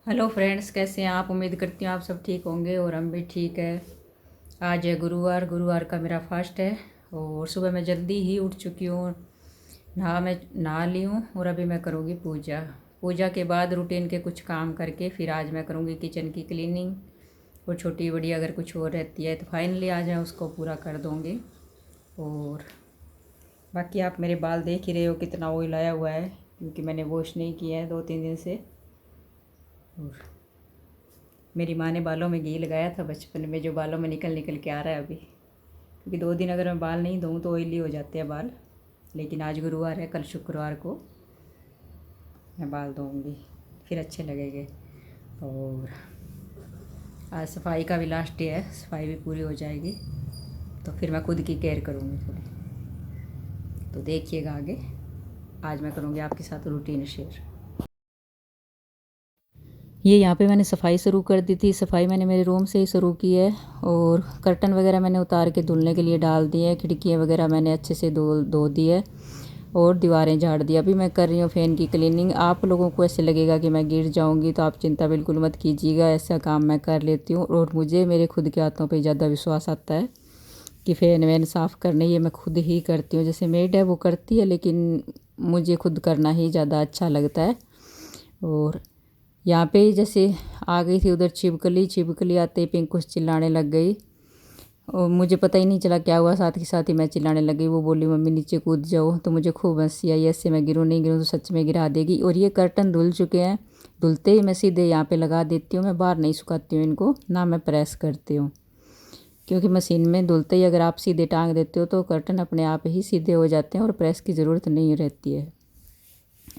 Hello friends, कैसे हैं आप। उम्मीद करती हूँ आप सब ठीक होंगे और हम भी ठीक है। आज है गुरुवार। गुरुवार का मेरा फास्ट है और सुबह मैं जल्दी ही उठ चुकी हूँ। मैं नहा ली हूँ और अभी मैं करूँगी पूजा। पूजा के बाद रूटीन के कुछ काम करके फिर आज मैं करूँगी किचन की क्लीनिंग और छोटी बड़ी अगर कुछ और रहती है तो फाइनली आज मैं उसको पूरा कर दूँगी। और बाकी आप मेरे बाल देख ही रहे हो कितना ऑयल आया हुआ है, क्योंकि मैंने वॉश नहीं किया है 2-3 दिन से। और मेरी माँ ने बालों में घी लगाया था बचपन में, जो बालों में निकल निकल के आ रहा है अभी, क्योंकि 2 दिन अगर मैं बाल नहीं धोऊँ तो ऑयली हो जाते हैं बाल। लेकिन आज गुरुवार है, कल शुक्रवार को मैं बाल धोऊँगी, फिर अच्छे लगेंगे। और आज सफाई का भी लास्ट डे है, सफाई भी पूरी हो जाएगी तो फिर मैं खुद की केयर करूँगी थोड़ी। तो देखिएगा आगे, आज मैं करूँगी आपके साथ रूटीन शेयर। ये यहाँ पे मैंने सफाई शुरू कर दी थी। सफाई मैंने मेरे रूम से ही शुरू की है और कर्टन वगैरह मैंने उतार के धुलने के लिए डाल दिए हैं। खिड़कियाँ वगैरह मैंने अच्छे से धो दी है और दीवारें झाड़ दी। अभी मैं कर रही हूँ फ़ैन की क्लीनिंग। आप लोगों को ऐसे लगेगा कि मैं गिर जाऊँगी तो आप चिंता बिल्कुल मत कीजिएगा, ऐसा काम मैं कर लेती हूँ और मुझे मेरे खुद के हाथों पर ज़्यादा विश्वास आता है कि फ़ैन वैन साफ़ करने ये मैं खुद ही करती हूँ। जैसे मेड है वो करती है, लेकिन मुझे खुद करना ही ज़्यादा अच्छा लगता है। और यहाँ पे जैसे आ गई थी उधर छिपकली आते ही पिंक कुछ चिल्लाने लग गई और मुझे पता ही नहीं चला क्या हुआ, साथ के साथ ही मैं चिल्लाने लग गई। वो बोली मम्मी नीचे कूद जाओ, तो मुझे खूब हंसी आई। ऐसे मैं गिरूँ नहीं गिरूँ तो सच में गिरा देगी। और ये कर्टन धुल चुके हैं, धुलते ही मैं सीधे यहाँ पे लगा देती हूँ। मैं बाहर नहीं सुखाती हूँ इनको, ना मैं प्रेस करती हूँ, क्योंकि मशीन में धुलते ही अगर आप सीधे टांग देते हो तो कर्टन अपने आप ही सीधे हो जाते हैं और प्रेस की ज़रूरत नहीं रहती है।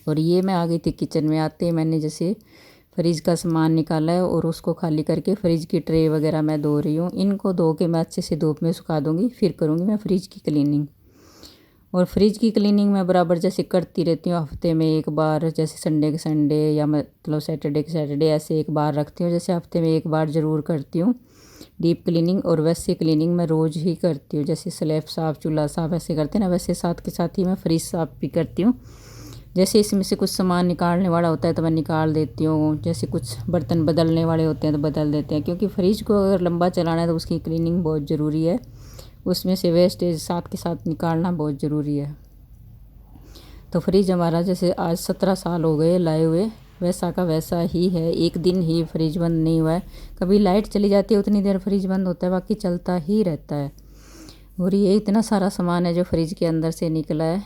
और ये मैं आ गई थी किचन में। आते ही मैंने जैसे फ्रिज का सामान निकाला है और उसको खाली करके फ्रिज की ट्रे वगैरह मैं धो रही हूँ। इनको धो के मैं अच्छे से धूप में सुखा दूँगी, फिर करूँगी मैं फ्रिज की क्लीनिंग। और फ्रिज की क्लीनिंग मैं बराबर जैसे करती रहती हूँ, हफ्ते में एक बार, जैसे संडे के संडे या मतलब सैटरडे के सैटरडे ऐसे एक बार रखती हूँ। जैसे हफ्ते में एक बार ज़रूर करती हूँ डीप क्लीनिंग। और वैसे क्लीनिंग मैं रोज़ ही करती हूँ, जैसे स्लैब साफ़ चूल्हा साफ़ ऐसे करते हैं ना, वैसे साथ के साथ ही मैं फ्रिज साफ़ भी करती हूँ। जैसे इसमें से कुछ सामान निकालने वाला होता है तो मैं निकाल देती हूँ, जैसे कुछ बर्तन बदलने वाले होते हैं तो बदल देते हैं, क्योंकि फ्रिज को अगर लंबा चलाना है तो उसकी क्लीनिंग बहुत ज़रूरी है। उसमें से वेस्टेज साथ के साथ निकालना बहुत ज़रूरी है। तो फ्रिज हमारा जैसे आज 17 साल हो गए लाए हुए, वैसा का वैसा ही है। एक दिन ही फ्रिज बंद नहीं हुआ है। कभी लाइट चली जाती है उतनी देर फ्रिज बंद होता है, बाकी चलता ही रहता है। और ये इतना सारा सामान है जो फ्रिज के अंदर से निकला है।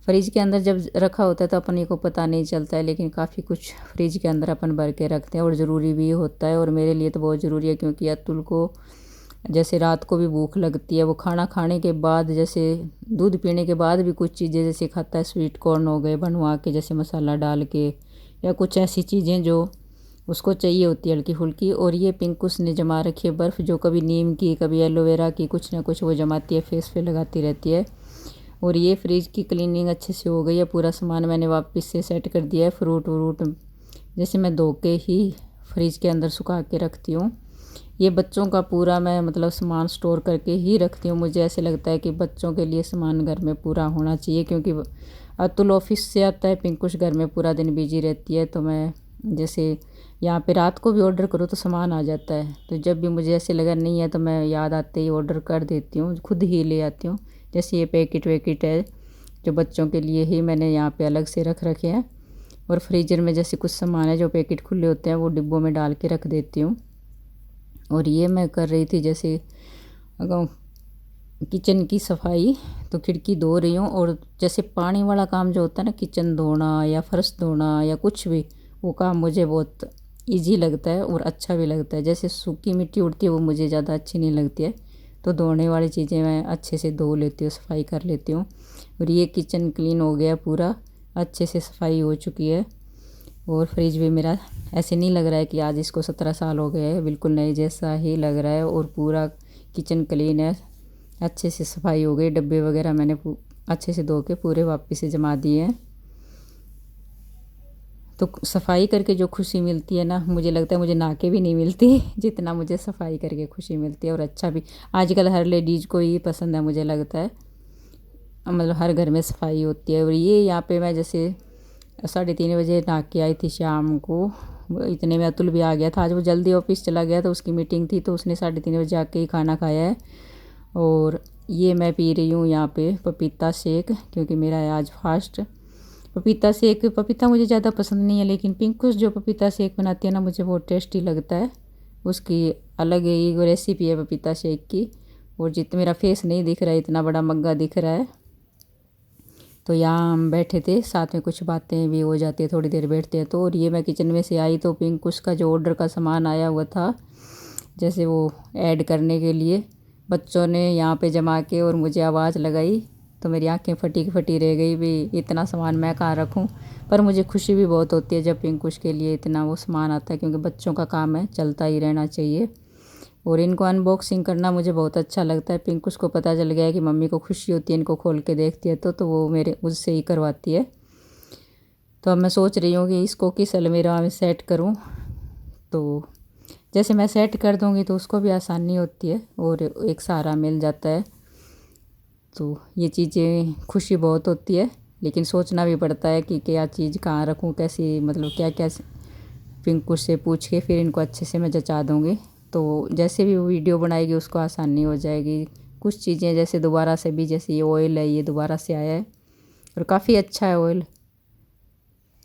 फ्रिज के अंदर जब रखा होता है तो अपने को पता नहीं चलता है, लेकिन काफ़ी कुछ फ्रिज के अंदर अपन भर के रखते हैं और ज़रूरी भी होता है। और मेरे लिए तो बहुत ज़रूरी है, क्योंकि अतुल को जैसे रात को भी भूख लगती है। वो खाना खाने के बाद, जैसे दूध पीने के बाद भी कुछ चीज़ें जैसे खाता है, स्वीट कॉर्न हो गए बनवा के जैसे मसाला डाल के, या कुछ ऐसी चीज़ें जो उसको चाहिए होती है हल्की फुल्की। और ये पिंक उसने जमा रखी है बर्फ़, जो कभी नीम की कभी एलोवेरा की, कुछ ना कुछ वो जमाती है, फेस पे लगाती रहती है। और ये फ्रिज की क्लीनिंग अच्छे से हो गई है। पूरा सामान मैंने वापस से सेट कर दिया है। फ्रूट व्रूट जैसे मैं धो के ही फ्रिज के अंदर सुखा के रखती हूँ। ये बच्चों का पूरा मैं मतलब सामान स्टोर करके ही रखती हूँ। मुझे ऐसे लगता है कि बच्चों के लिए सामान घर में पूरा होना चाहिए, क्योंकि अतुल ऑफिस से आता है, पिंकुश घर में पूरा दिन बिजी रहती है। तो मैं जैसे यहाँ पे रात को भी ऑर्डर करो तो सामान आ जाता है, तो जब भी मुझे ऐसे लगा नहीं है तो मैं याद आते ही ऑर्डर कर देती हूँ, खुद ही ले आती हूँ। जैसे ये पैकेट वैकेट है जो बच्चों के लिए ही मैंने यहाँ पे अलग से रख रखे हैं। और फ्रीजर में जैसे कुछ सामान है जो पैकेट खुले होते हैं वो डिब्बों में डाल के रख देती हूँ। और ये मैं कर रही थी जैसे किचन की सफाई, तो खिड़की धो रही हूँ। और जैसे पानी वाला काम जो होता है ना, किचन धोना या फर्श धोना या कुछ भी, वो काम मुझे बहुत इजी लगता है और अच्छा भी लगता है। जैसे सूखी मिट्टी उड़ती है वो मुझे ज़्यादा अच्छी नहीं लगती है, तो धोने वाली चीज़ें मैं अच्छे से धो लेती हूँ, सफाई कर लेती हूँ। और ये किचन क्लीन हो गया पूरा, अच्छे से सफाई हो चुकी है। और फ्रिज भी मेरा ऐसे नहीं लग रहा है कि आज इसको 17 साल हो गए हैं, बिल्कुल नए जैसा ही लग रहा है। और पूरा किचन क्लीन है, अच्छे से सफाई हो गई। डब्बे वगैरह मैंने अच्छे से धो के पूरे वापस से जमा दिए हैं। तो सफाई करके जो खुशी मिलती है ना, मुझे लगता है मुझे नहा के भी नहीं मिलती जितना मुझे सफाई करके खुशी मिलती है। और अच्छा भी आजकल हर लेडीज़ को ही पसंद है, मुझे लगता है। मतलब हर घर में सफाई होती है। और ये यहाँ पे मैं जैसे 3:30 बजे नहा के आई थी शाम को, इतने में अतुल भी आ गया था। आज वो जल्दी ऑफिस चला गया तो उसकी मीटिंग थी, तो उसने 3:30 बजे आके ही खाना खाया है। और ये मैं पी रही हूँ यहाँ पे पपीता शेक, क्योंकि मेरा है आज फास्ट। पपीता शेक, पपीता मुझे ज़्यादा पसंद नहीं है, लेकिन पिंकुश जो पपीता शेक बनाती है ना, मुझे बहुत टेस्टी लगता है। उसकी अलग ही रेसिपी है पपीता शेक की। और जितना मेरा फेस नहीं दिख रहा है, इतना बड़ा मग्गा दिख रहा है। तो यहाँ हम बैठे थे साथ में, कुछ बातें भी हो जाती है थोड़ी देर बैठते हैं तो। और ये मैं किचन में से आई तो पिंकुश का जो ऑर्डर का सामान आया हुआ था, जैसे वो ऐड करने के लिए, बच्चों ने यहाँ पे जमा के और मुझे आवाज़ लगाई, तो मेरी आंखें फटी की फटी रह गई भी, इतना सामान मैं कहाँ रखूँ। पर मुझे खुशी भी बहुत होती है जब पिंकुश के लिए इतना वो सामान आता है, क्योंकि बच्चों का काम है, चलता ही रहना चाहिए। और इनको अनबॉक्सिंग करना मुझे बहुत अच्छा लगता है। पिंकुश को पता चल गया है कि मम्मी को खुशी होती है इनको खोल के देखती है तो वो मुझसे ही करवाती है। तो अब मैं सोच रही हूँ कि इसको किस अलमीरा में सेट करूँ। तो जैसे मैं सेट कर दूँगी तो उसको भी आसानी होती है और एक सहारा मिल जाता है। तो ये चीज़ें खुशी बहुत होती है, लेकिन सोचना भी पड़ता है कि क्या चीज़ कहाँ रखूँ, कैसी, मतलब क्या क्या पिंकुश से पूछ के फिर इनको अच्छे से मैं जचा दूँगी। तो जैसे भी वो वीडियो बनाएगी उसको आसानी हो जाएगी। कुछ चीज़ें जैसे दोबारा से भी, जैसे ये ऑयल है, ये दोबारा से आया है और काफ़ी अच्छा है ऑयल।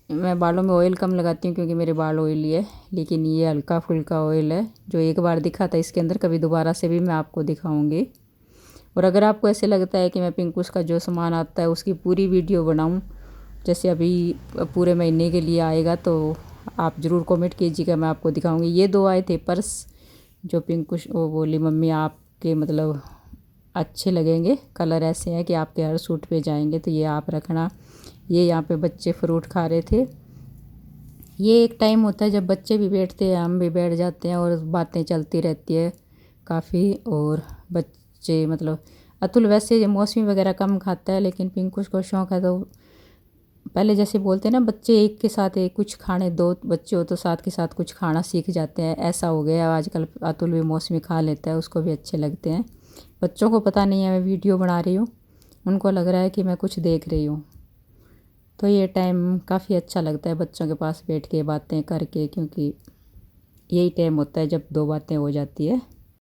मैं बालों में ऑयल कम लगाती हूँ क्योंकि मेरे बाल ऑयली है, लेकिन ये हल्का फुल्का ऑयल है जो एक बार दिखा था इसके अंदर, कभी दोबारा से भी मैं आपको दिखाऊँगी। और अगर आपको ऐसे लगता है कि मैं पिंकुश का जो सामान आता है उसकी पूरी वीडियो बनाऊँ, जैसे अभी पूरे महीने के लिए आएगा, तो आप ज़रूर कमेंट कीजिएगा, मैं आपको दिखाऊंगी। ये 2 आए थे पर्स जो पिंकुश वो बोली मम्मी आपके मतलब अच्छे लगेंगे, कलर ऐसे हैं कि आपके हर सूट पे जाएंगे, तो ये आप रखना। ये यहाँ पे बच्चे फ्रूट खा रहे थे। ये एक टाइम होता है जब बच्चे भी बैठते हैं, हम भी बैठ जाते हैं और बातें चलती रहती है काफ़ी। और बच्चे मतलब अतुल वैसे मौसमी वगैरह कम खाता है, लेकिन पिंकुश को शौक़ है। तो पहले जैसे बोलते हैं ना, बच्चे एक के साथ एक कुछ खाने, 2 बच्चे हो तो साथ के साथ कुछ खाना सीख जाते हैं, ऐसा हो गया आजकल। अतुल भी मौसमी खा लेता है, उसको भी अच्छे लगते हैं। बच्चों को पता नहीं है मैं वीडियो बना रही हूँ, उनको लग रहा है कि मैं कुछ देख रही हूँ। तो ये टाइम काफ़ी अच्छा लगता है बच्चों के पास बैठ के बातें करके, क्योंकि यही टाइम होता है जब 2 बातें हो जाती है।